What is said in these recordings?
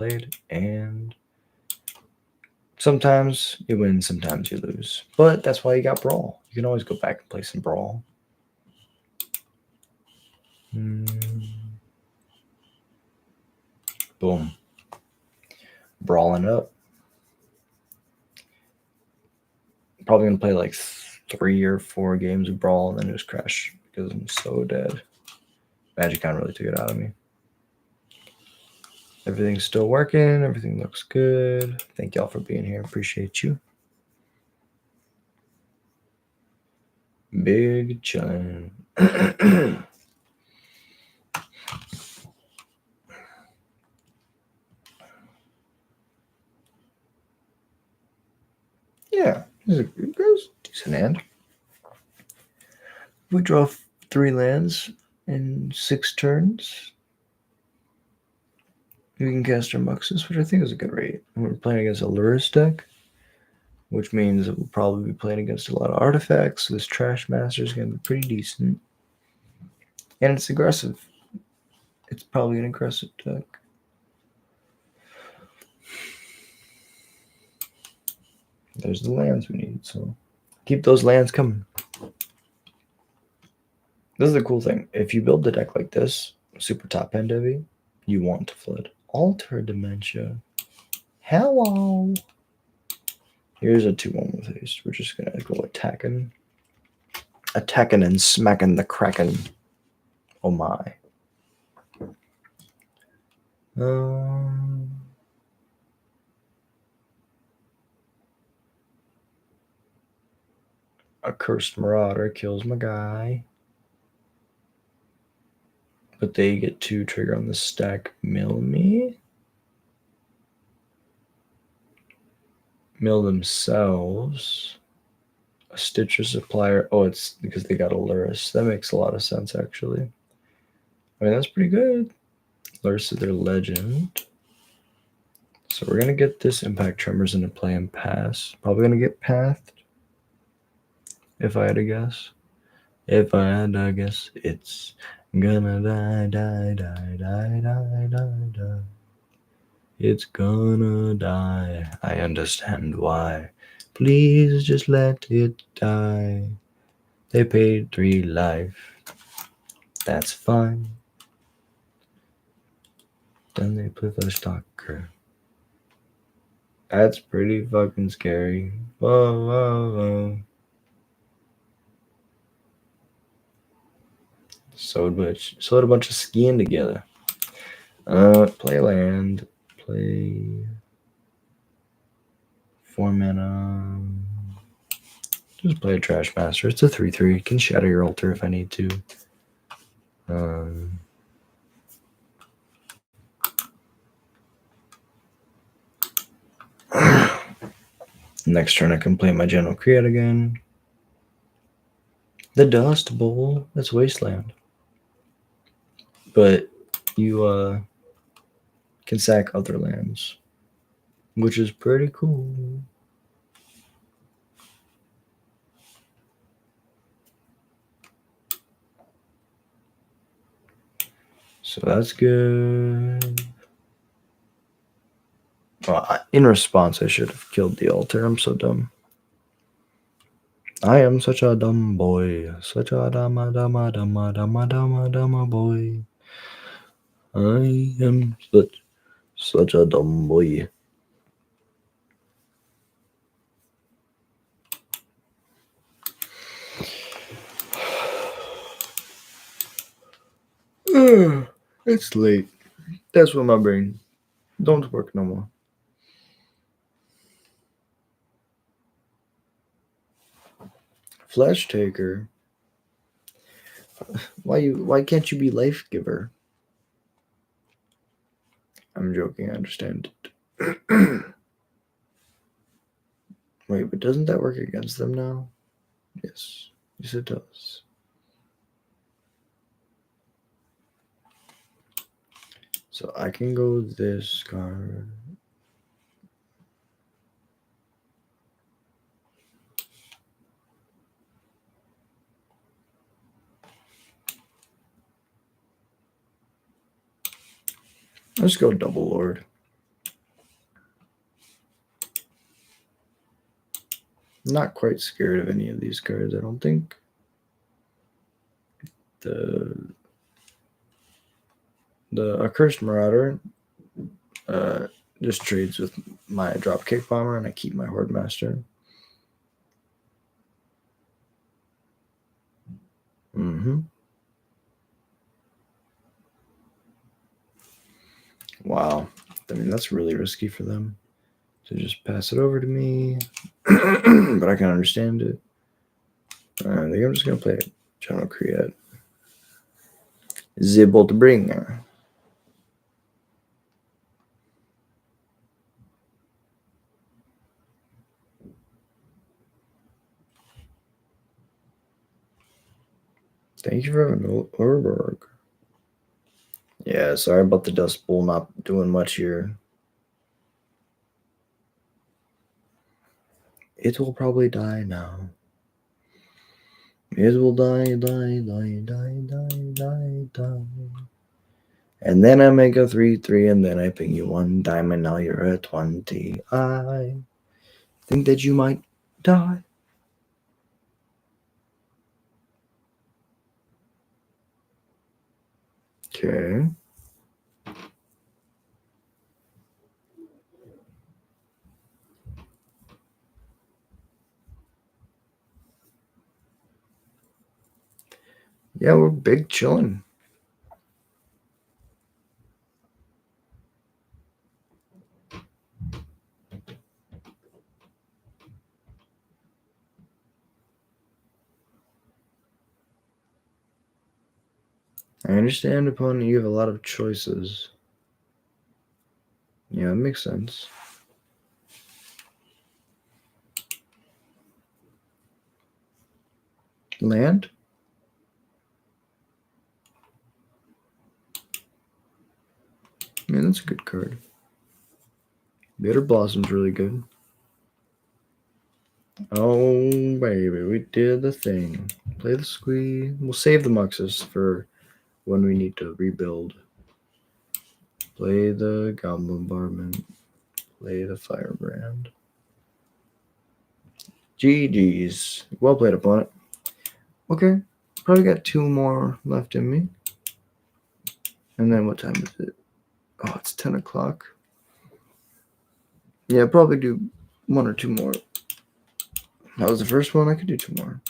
played, and sometimes you win, sometimes you lose. But that's why you got Brawl. You can always go back and play some Brawl. Boom. Brawling up. Probably going to play like 3 or 4 games of Brawl and then just crash because I'm so dead. Magicon really took it out of me. Everything's still working. Everything looks good. Thank y'all for being here. Appreciate you. Big chillin'. Yeah, this is a decent hand. We draw 3 lands in 6 turns. We can cast our Muxus, which I think is a good rate. And we're playing against a Lurrus deck, which means that we'll probably be playing against a lot of artifacts. So this Trash Master is going to be pretty decent. And it's aggressive. It's probably an aggressive deck. There's the lands we need, so keep those lands coming. This is the cool thing. If you build the deck like this, super top end heavy, you want to flood. Alter Dementia. Hello. Here's a 2-1 with haste. We're just gonna go attacking. Attacking and smacking the Kraken. Oh my. A Cursed Marauder kills my guy. But they get to trigger on the stack. Mill me. Mill themselves. A Stitcher Supplier. Oh, it's because they got a Lurrus. That makes a lot of sense, actually. I mean, that's pretty good. Lurrus is their legend. So we're going to get this Impact Tremors into play and pass. Probably going to get pathed. If I had to guess. If I had to guess, it's gonna die, die, die, die, die, die, die. It's gonna die. I understand why. Please just let it die. They paid 3 life. That's fine. Then they play the stalker. That's pretty fucking scary. Whoa, whoa, whoa. Sewed a bunch of skin together. Play land. Play 4 mana. Just play a Trash Master. It's a 3/3. Can shatter your altar if I need to. Next turn I can play my General Kreat again. The Dust Bowl. That's Wasteland. But you can sack other lands, which is pretty cool. So that's good. Well, in response, I should have killed the altar. I'm so dumb. I am such a dumb boy. Such a dumb boy. I am such a dumb boy. It's late. That's what my brain don't work no more. Flesh Taker. Why can't you be Life Giver? I'm joking, I understand. Wait, but doesn't that work against them now? Yes. Yes, it does. So I can go this card. Let's go Double Lord. Not quite scared of any of these cards, I don't think. The Accursed Marauder just trades with my Dropkick Bomber, and I keep my Horde Master. Wow. I mean, that's really risky for them to just pass it over to me. But I can understand it. I think I'm just going to play General Kreat. Zibble to bring. Thank you for having Urberg. Yeah, sorry about the Dust Bowl not doing much here. It will probably die now. It will die. And then I make a 3/3, and then I ping you 1 diamond. Now you're at 20. I think that you might die. Okay. Yeah, we're big chilling. I understand, opponent, you have a lot of choices. Yeah, it makes sense. Land? Man, that's a good card. Bitter Blossom's really good. Oh, baby, we did the thing. Play the squeeze. We'll save the Muxus for when we need to rebuild. Play the Goblin Bombardment. Play the Firebrand. GG's. Well played, opponent. Okay, probably got 2 more left in me. And then what time is it? Oh, it's 10 o'clock. Yeah, probably do 1 or 2 more. That was the first one. I could do 2 more.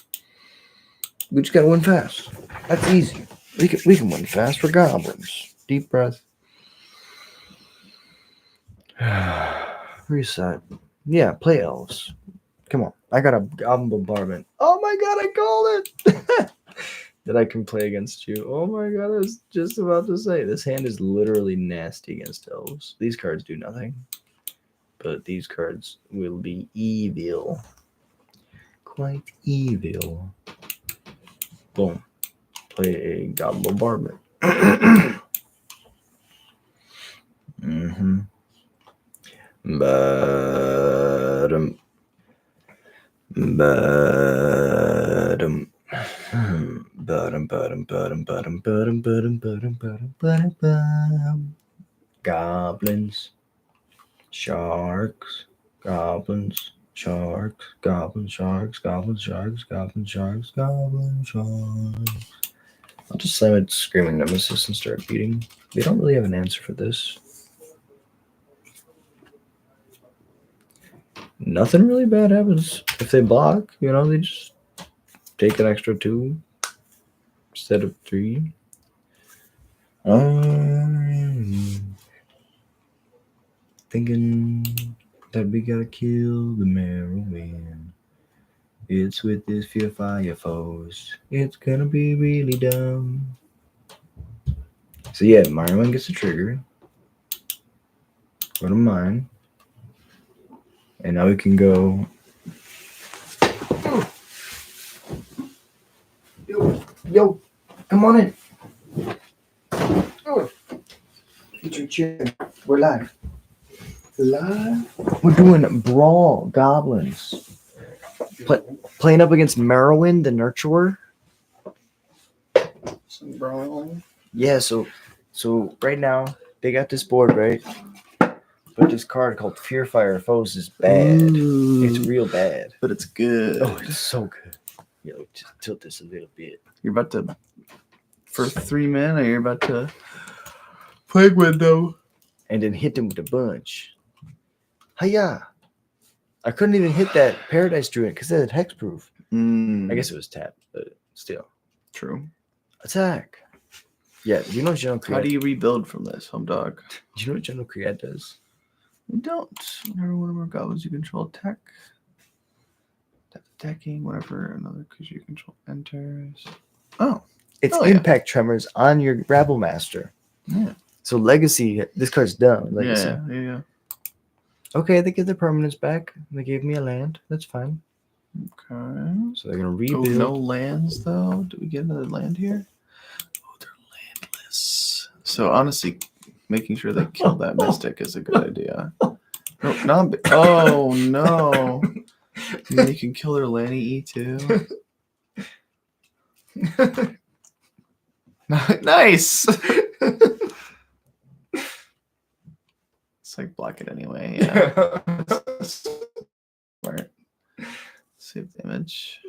We just gotta win fast. That's easy. We can win fast. We're goblins. Deep breath. Reset. Yeah, play elves. Come on. I got a goblin bombardment. Oh my god, I called it! That I can play against you. Oh my god, I was just about to say. This hand is literally nasty against elves. These cards do nothing. But these cards will be evil. Quite evil. Boom. Play a goblin bombardment. Ba-dum. Goblins, sharks, goblins, sharks, goblin sharks, goblin sharks, goblin sharks, goblin sharks. I'll just slam it Screaming Nemesis and start beating. They don't really have an answer for this. Nothing really bad happens. If they block, they just take an extra 2 instead of 3. Thinking that we gotta kill the Merowin. It's with this fear fire foes. It's gonna be really dumb. So yeah, Merowin gets a trigger. Go to mine. And now we can go. Yo, come on in. Get your chair. We're live. We're doing Brawl Goblins. Playing up against Merowin, the Nurturer. Some brawling. Yeah, so right now they got this board, right? But But this card called Fear Fire Foes is bad. Ooh, It's real bad. but it's good. Oh, it's so good. Yo, just tilt this a little bit. You're about to, for 3 mana, you're about to Plague Window. And then hit them with a bunch. Hiya! I couldn't even hit that Paradise Druid because it had hexproof. I guess it was tapped, but still. True. Attack. Yeah, do you know what General Kreat? How do you rebuild from this, home dog? Do you know what General Kreat does? We don't. Whenever one of our goblins you control attack. That's attacking whenever another creature you control enters. Oh. It's Oh, impact tremors on your Rabble Master. Yeah. So Legacy, this card's done. Legacy. Yeah. Okay, they give their permanents back. They gave me a land. That's fine. Okay. So they're gonna Oh, rebuild. no lands though. Do we get another land here? Oh, they're landless. So honestly, making sure they kill that mystic is a good idea. No, not. Oh no! You can kill their Lanny E too. Nice. It's like block it anyway. Yeah. Smart. Save the image.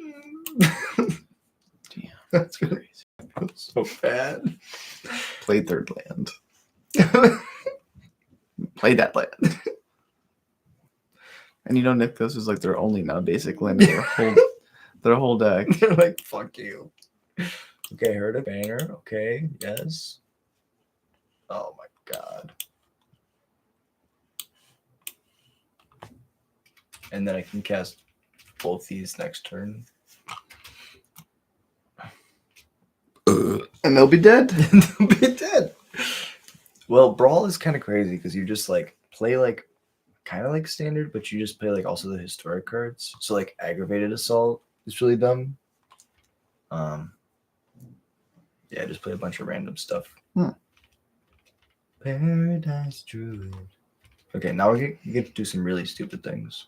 Damn, that's crazy. So bad. Play third land. Play that land. And you know, Nick, this is like their only now basic land in their whole deck. They're like, fuck you. Okay, heard a banner. Okay, yes. Oh my god. And then I can cast both these next turn. And they'll be dead. They'll be dead. Well, Brawl is kind of crazy because you just like play like kind of like standard, but you just play like also the historic cards. So like Aggravated Assault is really dumb. Yeah, just play a bunch of random stuff. Paradise Druid. Okay, now we get to do some really stupid things.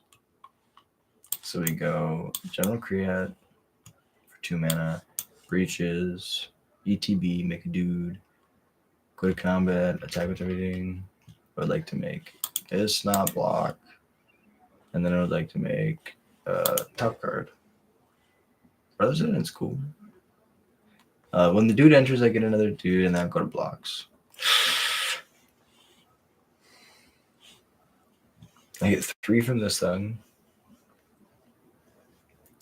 So we go General Kreat for 2 mana, Breaches, ETB, make a dude, go to combat, attack with everything. I would like to make this not block, and then I would like to make top card. Brothers in it's cool. When the dude enters, I get another dude, and then I go to blocks. I get 3 from this thing.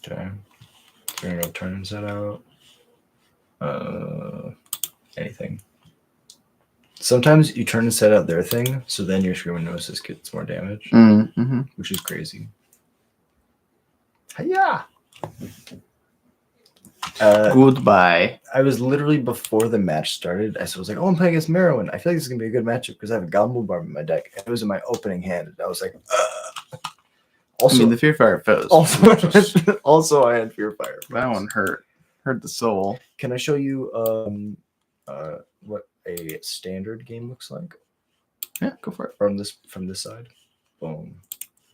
Okay. We're gonna go turn and set out. Anything. Sometimes you turn and set out their thing, so then your Screaming Gnosis gets more damage, which is crazy. Hiya! Goodbye. I was literally before the match started. I was like, "Oh, I'm playing against Merowyn. I feel like this is gonna be a good matchup because I have a Goblin Barb in my deck." And it was in my opening hand, and I was like, "Ugh." Also, I mean, the Fear Fire Foes. Also, I had Fear Fire. That one hurt the soul. Can I show you what a standard game looks like? Yeah, go for it. From this side. Boom.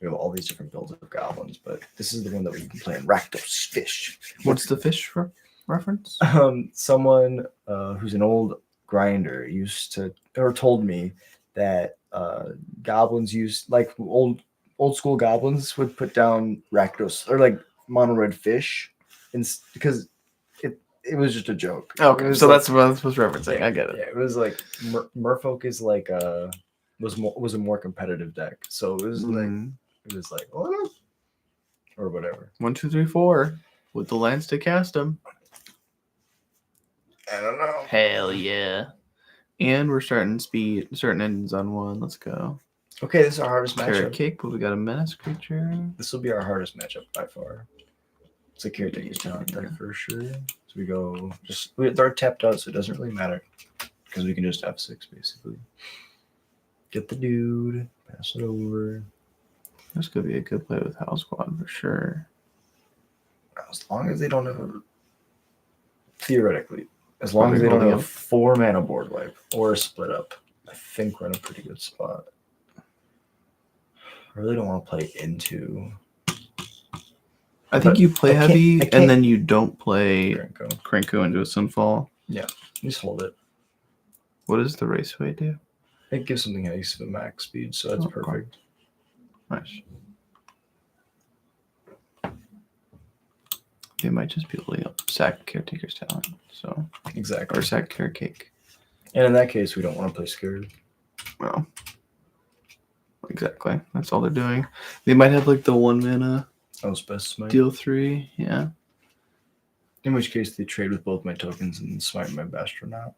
We have all these different builds of goblins, but this is the one that we can play in Rakdos Fish. What's the fish reference? Someone who's an old grinder used to, or told me that goblins used, like old school goblins would put down Rakdos or like mono red fish, because it was just a joke. Okay, so like, that's what I was referencing. I get it. Yeah, it was like Merfolk is like was a more competitive deck, so it was like what? Or whatever. 1, 2, 3, 4 with the lands to cast them. I don't know. Hell yeah! And we're starting engines on 1. Let's go. Okay, this is our hardest Carrot matchup. cake, but we got a menace creature. This will be our hardest matchup by far. It's a character you talent deck for sure. So we go they're tapped out, so it doesn't really matter because we can just F6 basically. Get the dude, pass it over. This could be a good play with House Squad for sure. As long as they don't have theoretically, as long as they don't have a 4 mana board wipe or a split up, I think we're in a pretty good spot. I really don't want to play into. I think you play heavy and then you don't play Krenko into a Sunfall. Yeah, just hold it. What does the Raceway do? It gives something nice of a max speed, so that's Okay. perfect. Nice. They might just be able to sack Caretaker's talent. So Exactly. or sack Carecake. And in that case, we don't want to play scared. Well, exactly. That's all they're doing. They might have like the 1 mana Oh, best smite. deal 3. Yeah. In which case, they trade with both my tokens and smite my Bastronaut.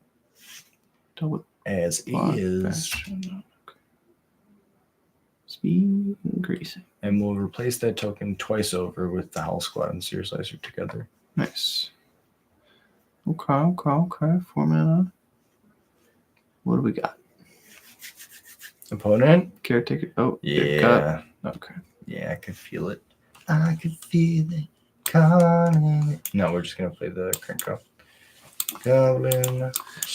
Double As is. Okay. Speed increasing. And we'll replace that token twice over with the Howl Squad and Seer Slicer together. Nice. Okay. 4 mana. What do we got? Opponent? Caretaker. Oh, Yeah. Okay. Yeah, I could feel it. I could feel it coming. No, we're just going to play the Krenko. Goblin.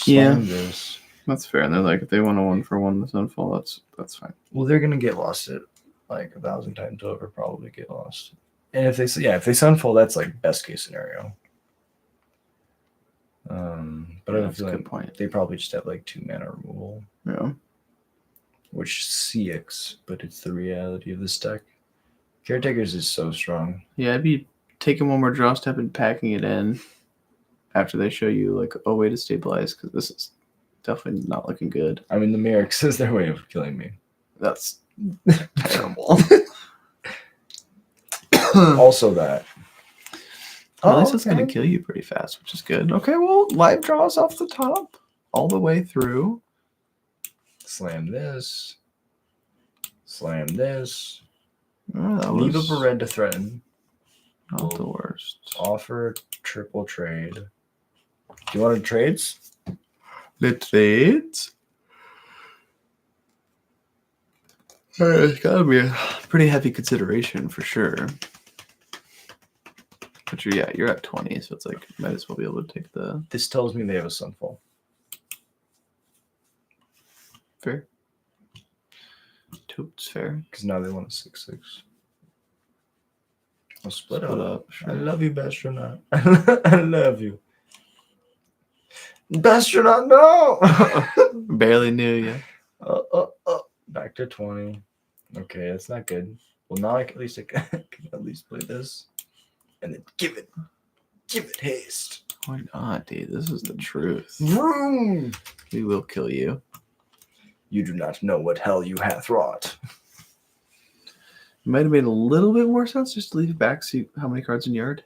Yeah. This. That's fair. And they're like, if they want a 1-for-1 with Sunfall, that's fine. Well, they're going to get lost at like 1,000 times over, probably get lost. And if they Sunfall, that's like best case scenario. But I That's feel a good like point. they probably just have like 2 mana removal. Yeah. Which CX, but it's the reality of this deck. Caretakers is so strong. Yeah, I'd be taking one more draw step and packing it in after they show you like a way to stabilize, because this is definitely not looking good. I mean, the Merrick is their way of killing me. That's terrible. Also that. At least it's going to kill you pretty fast, which is good. Okay, well, live draws off the top all the way through. Slam this. Slam this. Oh, Leave up a red to threaten. Not the worst. Offer triple trade. Do you want to trades? The trades? It's got to be a pretty heavy consideration for sure. But you're at 20, so it's like might as well be able to take the This tells me they have a Sunfall. fair. Totes fair. Because now they want a 6/6. I'll split Split up. up. Sure. I love you, Bastronaut. I love you. Bastronaut, no! Barely knew you. Back to 20. Okay, that's not good. Well, now I can at least play this. And then give it haste. Why not, dude? This is the truth. Vroom! We will kill you. You do not know what hell you hath wrought. It might have made a little bit more sense just to leave it back, see how many cards in yard.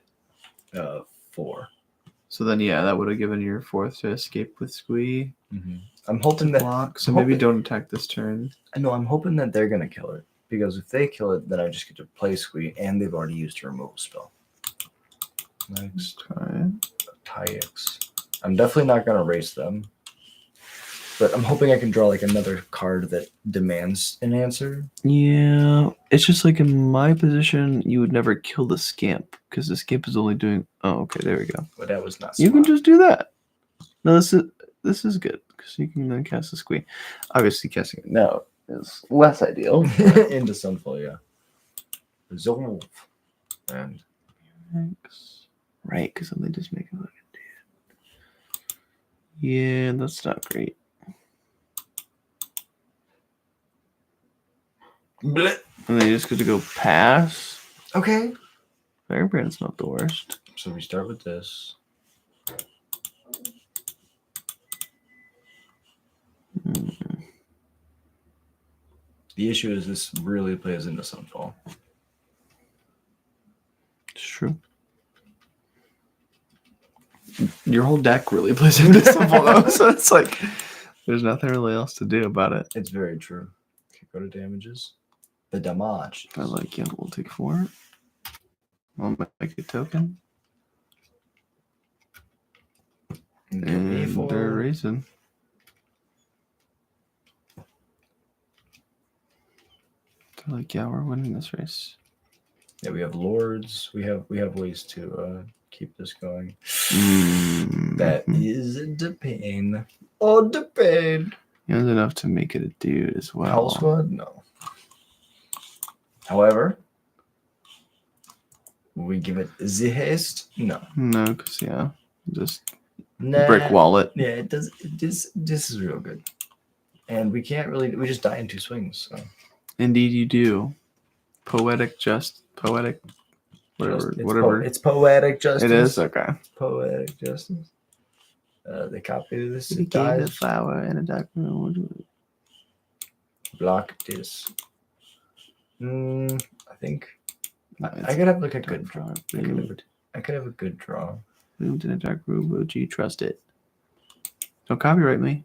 4. So then, yeah, that would have given your 4th to escape with Squee. Mm-hmm. I'm hoping that block. So maybe don't attack this turn. No, I'm hoping that they're gonna kill it, because if they kill it, then I just get to play Squee, and they've already used a removal spell. Next, Tyx. I'm definitely not gonna race them, but I'm hoping I can draw like another card that demands an answer. Yeah, it's just like in my position, you would never kill the Scamp because the Scamp is only doing. Oh, okay, there we go. But that was not. You can just do that. No, this is good because you can then cast a Squee. Obviously, casting it now is less ideal. Into Sunfall, yeah. Resolve. And right, because then they just make it look dead. Yeah, that's not great. Blech. And then you just get to go pass. Okay. Firebrand's not the worst. So we start with this. The issue is this really plays into Sunfall. It's true. Your whole deck really plays into Sunfall, though, so it's like there's nothing really else to do about it. It's very true. Okay, go to damages. The damage. I like, yeah, we'll take 4. I'll make a token. And they're raising. They're like, yeah, we're winning this race. Yeah, we have lords. We have ways to keep this going. That is the pain. Oh, the pain. He has enough to make it a dude as well. Howl Squad? No. However, we give it the haste? No. No, because, yeah, just Nah. brick wallet. Yeah, it does. This is real good. And we can't really. We just die in 2 swings. So. Indeed, you do. Poetic, whatever, whatever. It's poetic justice. It is okay. Poetic justice. They copy this. He It gave a dies. flower in a dark room. Block this. I think I It's could have like a good dark draw. room. I could have a good draw. Bloomed in a dark room. Would you trust it? Don't copyright me.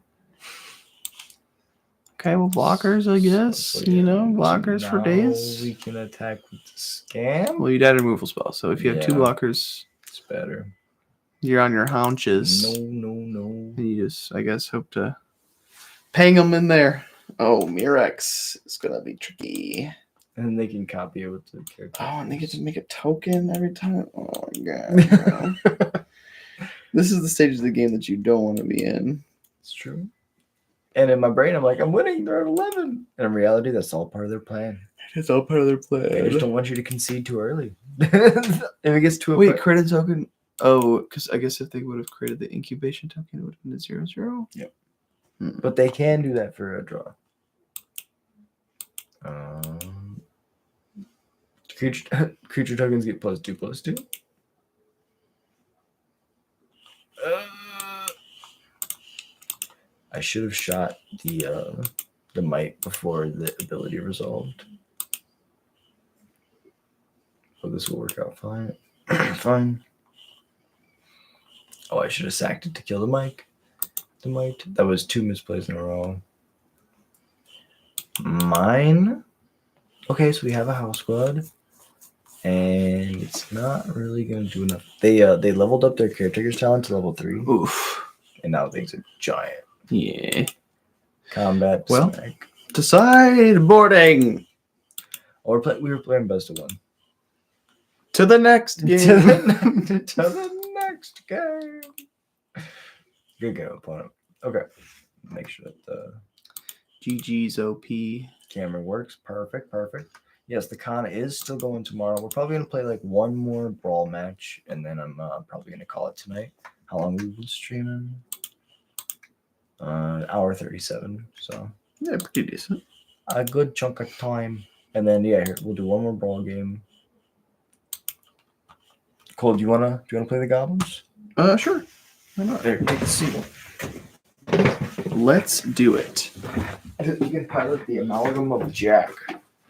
Okay, well, blockers, I guess. So, Blockers for now days. we can attack with the scam. Well, you died a removal spell, so if you have 2 Yeah. blockers, It's better. you're on your haunches. No. And you just, I guess, hope to pang them in there. Oh, Mirex is going to be tricky. And they can copy it with the character. Oh, and they get to make a token every time. Oh, my God. Bro. This is the stage of the game that you don't want to be in. It's true. And in my brain, I'm like, I'm winning. They're at 11. And in reality, that's all part of their plan. It's all part of their They plan. just don't want you to concede too early. If it gets too Wait, create a token. Oh, because I guess if they would have created the incubation token, it would have been a 0/0. Yep. But they can do that for a draw. Creature tokens get +2/+2. I should have shot the might before the ability resolved. Oh, this will work out fine. Fine. Oh, I should have sacked it to kill the mic. The might. That was 2 misplays in a row. Mine. Okay, so we have a house squad, and it's not really gonna do enough. They leveled up their caretaker's talent to level 3. Oof. And now things are giant. Yeah. Combat. Well. Smack. Decide boarding. Or we were playing best of 1. To the next game. to the next game. Good game, opponent. Okay. Make sure that the GG's OP. camera works. Perfect. Yes, the con is still going tomorrow. We're probably going to play like 1 more brawl match, and then I'm probably going to call it tonight. How long we been streaming? Hour 37. So Yeah, pretty decent. a good chunk of time. And then here we'll do 1 more brawl game. Cole, do you wanna play the goblins? Sure. Why not? There, take a seat. Let's do it. You can pilot the amalgam of Jack.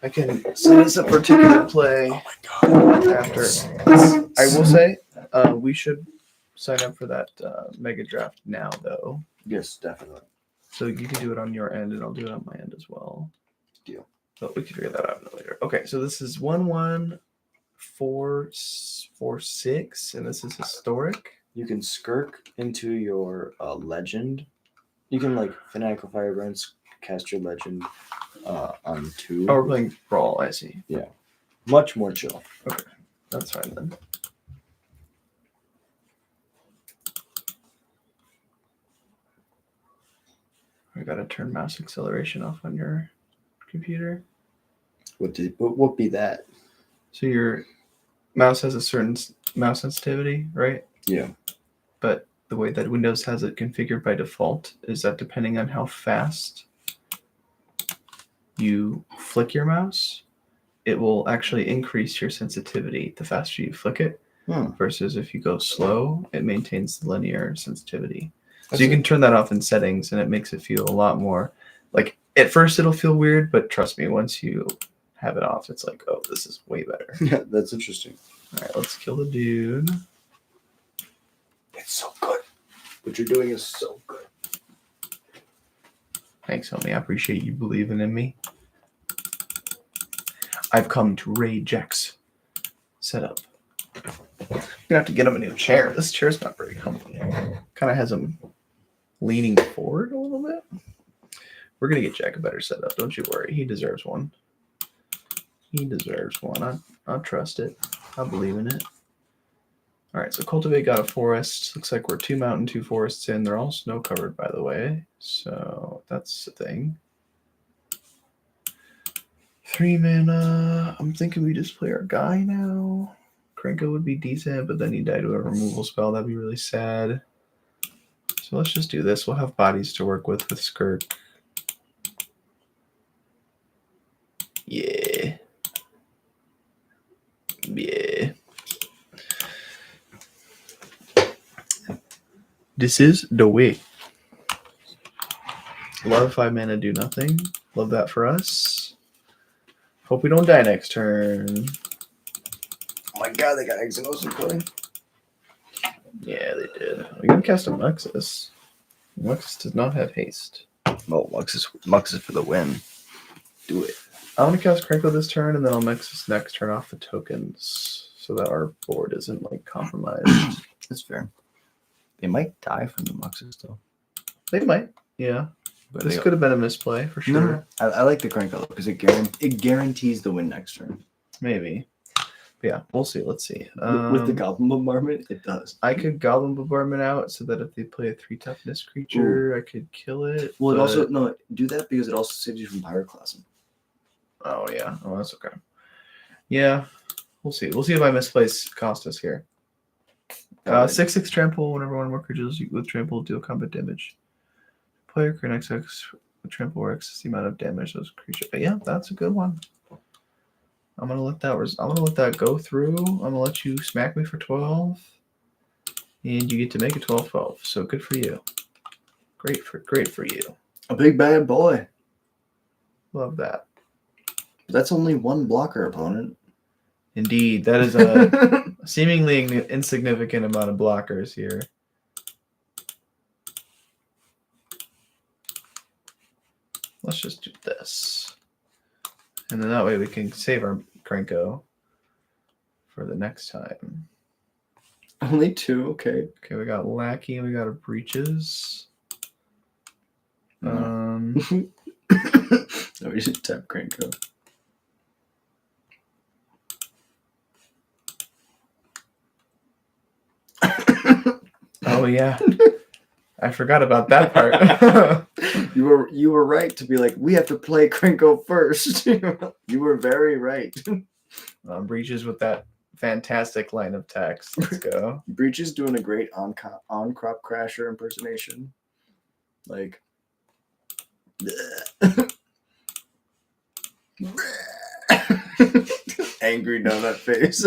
I can set us a particular play. Oh my god! After. I will say, we should sign up for that mega draft now, though. Yes, definitely. So you can do it on your end, and I'll do it on my end as well. Deal. But we can figure that out later. Okay, so this is 1/1/4/6, and this is historic. You can skirk into your legend. You can like fanatical firebrands cast your legend on 2. Oh, we're playing brawl. I see. Much more chill. Okay, that's fine then. I gotta turn mouse acceleration off on your computer. What be that? So your mouse has a certain mouse sensitivity, right? Yeah. But the way that Windows has it configured by default is that depending on how fast you flick your mouse, it will actually increase your sensitivity the faster you flick it. Versus if you go slow, it maintains the linear sensitivity. So you can turn that off in settings, and it makes it feel a lot more like, at first it'll feel weird, but trust me, once you have it off, it's like, oh, this is way better. Yeah, that's interesting. All right, let's kill the dude. It's so good. What you're doing is so good. Thanks, homie. I appreciate you believing in me. I've come to raid Jack's setup. I'm gonna have to get him a new chair. This chair's not very comfy. Kind of has him leaning forward a little bit. We're gonna get Jack a better setup. Don't you worry. He deserves one. He deserves one. I trust it. I believe in it. All right, so Cultivate got a forest. Looks like we're 2 mountain, 2 forests in. They're all snow covered, by the way. So that's a thing. 3 mana. I'm thinking we just play our guy now. Krenko would be decent, but then he died to a removal spell. That'd be really sad. So let's just do this. We'll have bodies to work with Skirk. This is the way. Love 5 mana, do nothing. Love that for us. Hope we don't die next turn. Oh my god, they got Exynos and Kole. Yeah, they did. We can cast a Muxus. Muxus does not have haste. Well, Mux is for the win. Do it. I want to cast Crinkle this turn, and then I'll Muxus next turn off the tokens so that our board isn't like compromised. That's fair. They might die from the Muxes though. They might. Yeah. But This could have been a misplay for sure. No, I like the Crinkle because it guarantees the win next turn. Maybe. But yeah, we'll see. Let's see. With the Goblin Bombardment, it does. I could Goblin Bombardment out so that if they play a 3 toughness creature, I could kill it. Well, it but- also no do that because it also saves you from Pyroclasm. Oh yeah. Oh, that's okay. Yeah, we'll see. We'll see if I misplace Costas here. 6/6 trample. Whenever one more creatures with trample deal combat damage. Player can XX with trample or X the amount of damage those creatures. But yeah, that's a good one. I'm gonna let that go through. I'm gonna let you smack me for 12, and you get to make it 12/12. So good for you. Great for you. A big bad boy. Love that. That's only one blocker opponent. Indeed, that is a seemingly insignificant amount of blockers here. Let's just do this. And then that way we can save our Krenko for the next time. Only 2, okay. Okay, we got Lackey and we got a Breaches. No, we should tap Krenko. Oh yeah. I forgot about that part. You were right to be like, we have to play Krenko first. You were very right. Breaches with that fantastic line of text. Let's go. Breach is doing a great on-crop crasher impersonation. Like, angry donut face.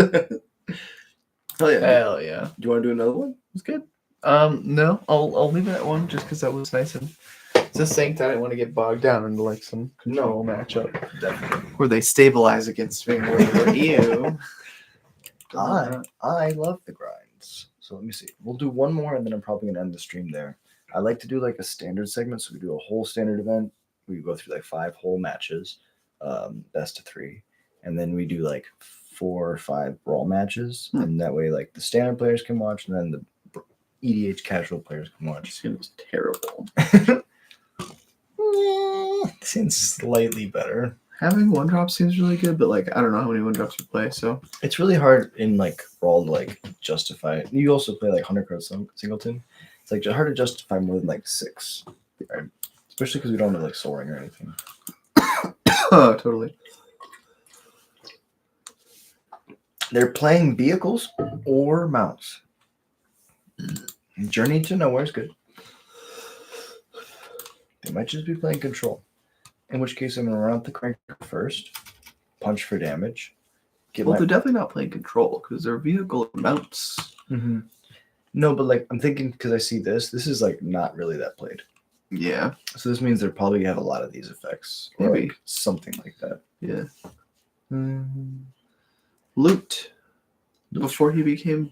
Hell yeah. Hell yeah. Do you want to do another one? It's good. No, I'll leave it at one just because that was nice and succinct. I didn't want to get bogged down into like some control matchup Definitely. where they stabilize against me. You. I love the grinds. So let me see. We'll do one more and then I'm probably gonna end the stream there. I like to do like a standard segment, so we do a whole standard event. We go through like 5 whole matches, best of 3, and then we do like 4 or 5 brawl matches, and that way like the standard players can watch, and then the EDH casual players can watch. It was terrible. Seems slightly better. Having 1-drop seems really good, but like I don't know how many 1-drops you play, so It's really hard in like brawl to like justify it. You also play like 100 card singleton. It's like hard to justify more than like 6, right? Especially because we don't have like soaring or anything. totally. They're playing vehicles or mounts. Journey to Nowhere is good. They might just be playing control. In which case, I'm going to run out the crank first, punch for damage. They're definitely not playing control because they're vehicle mounts. Mm-hmm. No, but like I'm thinking because I see this is like not really that played. Yeah. So this means they probably have a lot of these effects. Or Maybe. like something like that. Yeah. Loot. Before he became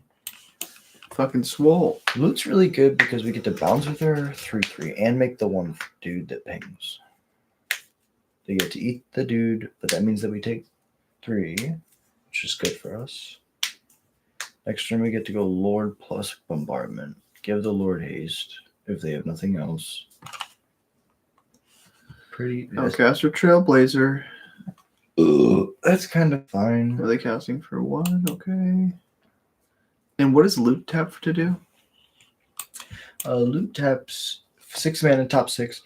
fucking swole. Loot's really good because we get to bounce with her 3/3 and make the one dude that pings. They get to eat the dude, but that means that we take 3, which is good for us. Next turn we get to go Lord plus Bombardment. Give the Lord haste if they have nothing else. Pretty. Caster Trailblazer. That's kind of fine. Are they casting for 1? Okay. And what does loot tap to do? Loot taps 6 mana, top 6.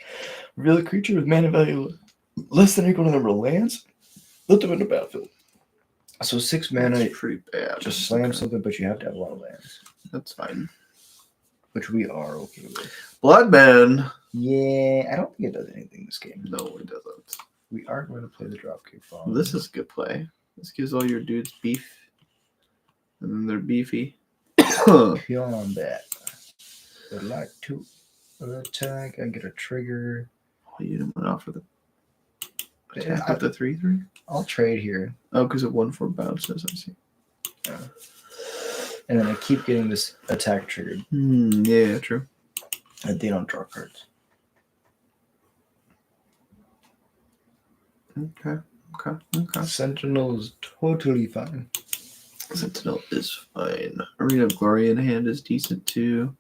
Reveal a creature with mana value less than or equal to the number of lands. Let them into battlefield. So 6 mana, That's pretty bad. just slam something, but you have to have a lot of lands, That's fine. which we are okay with. Bloodman. Yeah, I don't think it does anything this game. No, it doesn't. We are going to play the dropkick bomb. This is a good play. This gives all your dudes beef. And then they're beefy. Peel on that. would like to attack. I get a trigger. Oh, you didn't went off for the Yeah, attack with the 3/3. I'll trade here. Oh, because it 1/4 bounces. I see. Yeah. And then I keep getting this attack triggered. Yeah, true. And they don't draw cards. Okay. Sentinel is totally fine. Sentinel is fine. Arena of Glory in hand is decent too.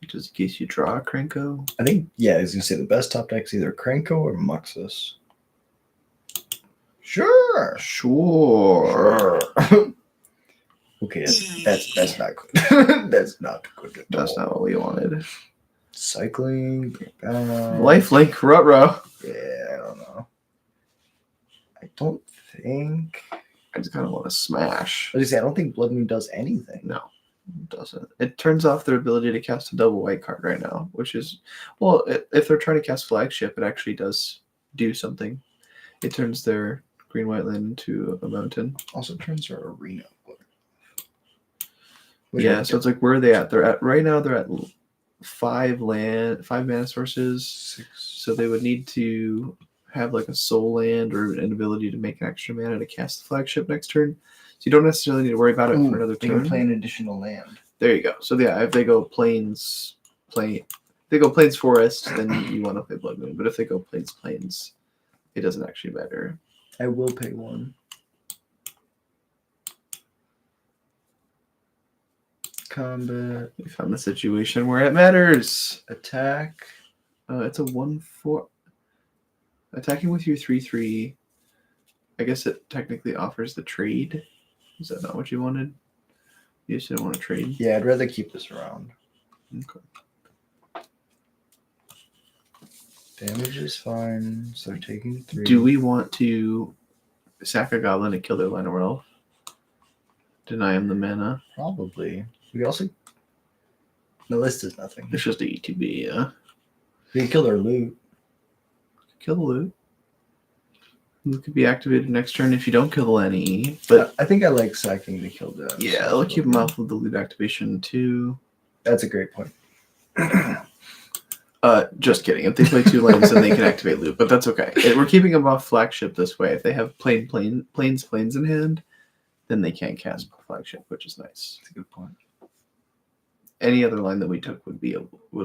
Just in case you draw a Krenko. I think, I was going to say the best top deck is either Krenko or Muxus. Sure. Okay, that's not good. That's not good at That's all. not what we wanted. Cycling. Lifelink, Rutrow. Yeah, I don't know. I don't think. I just kind of want to smash. I don't think Blood Moon does anything. No, it doesn't. It turns off their ability to cast a double white card right now, which is, well, if they're trying to cast Flagship, it actually does do something. It turns their green-white land into a mountain. Also turns their arena. So it's like, where are they at? They're at right now. They're at 5 mana sources. 6. So they would need to have like a soul land or an ability to make an extra mana to cast the Flagship next turn. So you don't necessarily need to worry about it for another They turn. can play an additional land. There you go. So if they go plains forest, then you want to play Blood Moon. But if they go plains, it doesn't actually matter. I will pay 1. Combat. We found the situation where it matters. Attack. It's a 1/4. Attacking with your 3/3. I guess it technically offers the trade. Is that not what you wanted? You just didn't want to trade? Yeah, I'd rather keep this around. Okay. Damage is fine, so they're taking 3. Do we want to sack a goblin and kill their line of elf? Deny him the mana? Probably. We also. The list is nothing. It's just a E2B, yeah. We can kill their loot. Kill the loot. Loot could be activated next turn if you don't kill any. But I think I like sacking to kill them. yeah, I'll keep them off of the loot activation too. That's a great point. Just kidding. If they play 2 lands, then they can activate loot, but that's okay. We're keeping them off Flagship this way. If they have plains in hand, then they can't cast Flagship, which is nice. That's a good point. Any other line that we took would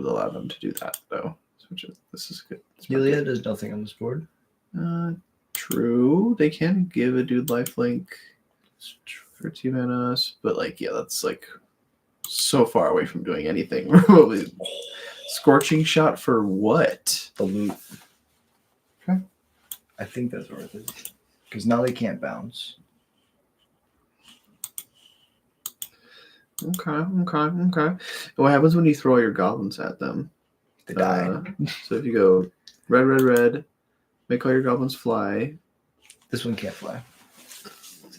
allow them to do that, though. This is good. Yulia does nothing on this board. True. They can give a dude lifelink for 2 mana, but that's so far away from doing anything remotely. Scorching shot for what? The loot. Okay. I think that's worth it. Because now they can't bounce. Okay. What happens when you throw all your goblins at them? They die. So if you go red, make all your goblins fly. This one can't fly.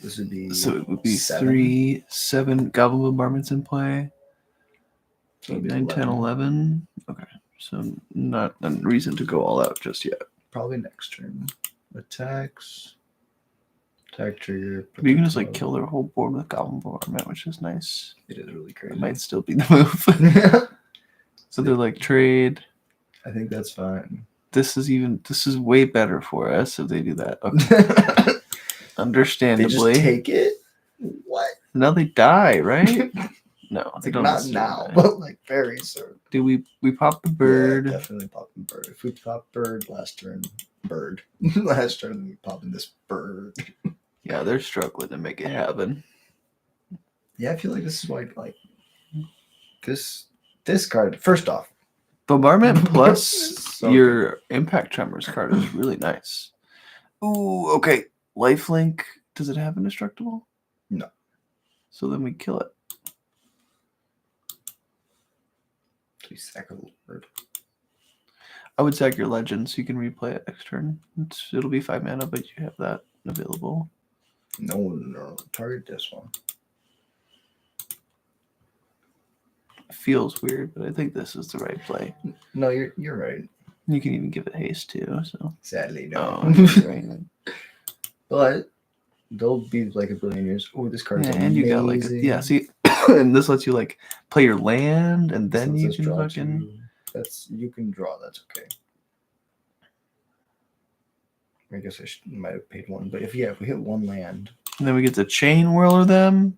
This would be. So it would be 7. 7 goblin bombardments in play. So it'd be 9, 10, 11. Okay. So not a reason to go all out just yet. Probably next turn. Attacks. Attack trigger. But you can just kill their whole board with goblin bombardment, which is nice. It is really crazy. It might still be the move. So they're trade. I think that's fine. This is way better for us if they do that. Okay. Understandably. They just take it? What? Now they die, right? No, they don't. Not now, but very soon. Do we pop the bird? Yeah, definitely pop the bird. If we pop bird last turn, bird. Last turn we pop in this bird. Yeah, they're struggling to make it happen. Yeah, I feel like this is why this card. First off, Bombardment plus So your Impact Tremors card is really nice. Ooh, okay. Lifelink. Does it have indestructible? No. So then we kill it. please sack a bird. I would sack your legend so you can replay it next turn. It'll be 5 mana, but you have that available. No. Target this one. Feels weird, but I think this is the right play. No, you're right. You can even give it haste too. So Sadly, no. oh, you're right. But they'll be like a billion years. Oh, this card's Yeah, amazing. and you got see, and this lets you like play your land, and then Since you it's can draw fucking. two, that's you can draw. That's okay. I guess might have paid one, but if we hit one land, And then we get to chain whirler them.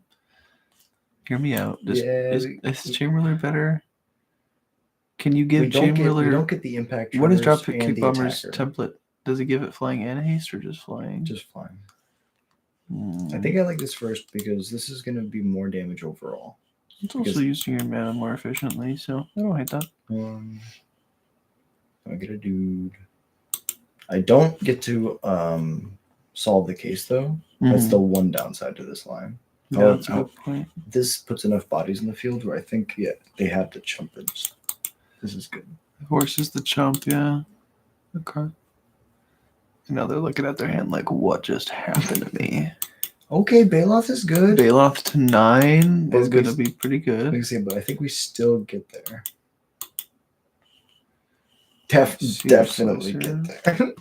Hear me out. Is we chain whirler better? Can you we give chain whirler? we don't get the impact. What is tremors drop and kick the bombers attacker. template? Does it give it flying and haste or just flying? Just fine. I think I like this first because this is going to be more damage overall. It's also using your mana more efficiently, so I don't hate that. I get a dude. I don't get to solve the case though. That's the one downside to this line. Yeah, that's a good point. This puts enough bodies in the field where I think they have to chump it. This is good. Horse is the chump, yeah. Okay. And now they're looking at their hand like, what just happened to me? Okay, Bailoff is good. Bailoff to 9 is going to be pretty good. Like I say, but I think we still get there. Definitely get there.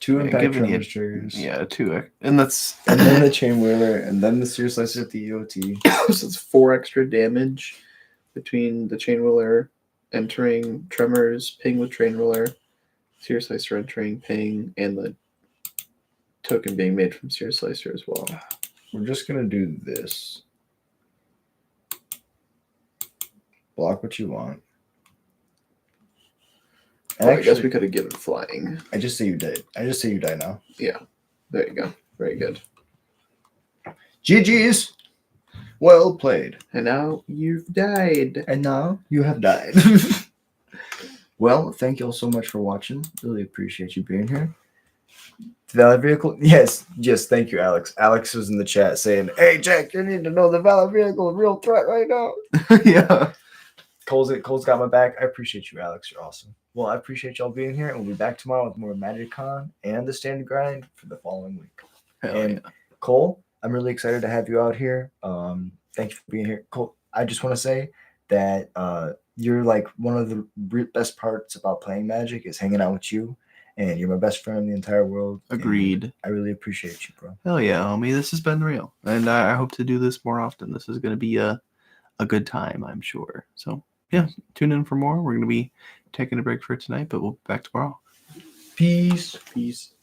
2 impact tremors triggers. Yeah, 2. And that's and then the chain whirler, and then the seer slicer at the EOT. So it's 4 extra damage between the chain whirler entering, tremors, ping with chain whirler, seer slicer entering, ping, and the token being made from seer slicer as well. We're just gonna do this. Block what you want. I guess we could have given flying. I just say you did. I just say you die now. Yeah. There you go. Very good. GG's. Well played. And now you've died. And now you have died. Well, thank you all so much for watching. Really appreciate you being here. The Valor Vehicle? Yes, thank you, Alex. Alex was in the chat saying, hey, Jack, you need to know the Valor Vehicle is a real threat right now. Yeah. Cole's got my back. I appreciate you, Alex. You're awesome. Well, I appreciate y'all being here, and we'll be back tomorrow with more MagicCon and the standard grind for the following week. Yeah. Cole, I'm really excited to have you out here. Thank you for being here. Cole, I just want to say that you're like one of the best parts about playing Magic is hanging out with you, and you're my best friend in the entire world. Agreed. I really appreciate you, bro. Hell yeah, homie. This has been real. And I hope to do this more often. This is going to be a good time, I'm sure. So, yeah, tune in for more. We're going to be taking a break for tonight, but we'll be back tomorrow. Peace. Peace.